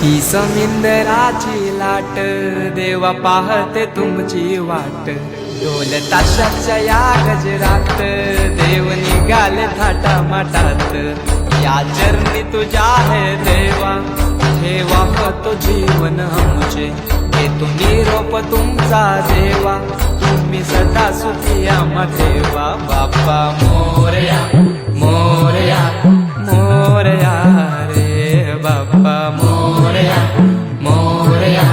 ही समिंदराची लाट देवा पाहते तुमची वाट ढोल ताशाच्या या गजरात देव निघाले थाटा माटात या चरणी तुझ्या है देवा ठेवा तो जीवन आमचे घेतो निरोप तुमचा देवा तुम्ही सदा सुखी आम्हा ठेवा बाप्पा मोरया मोरया मोरया रे बाप्पा मोरया मोरया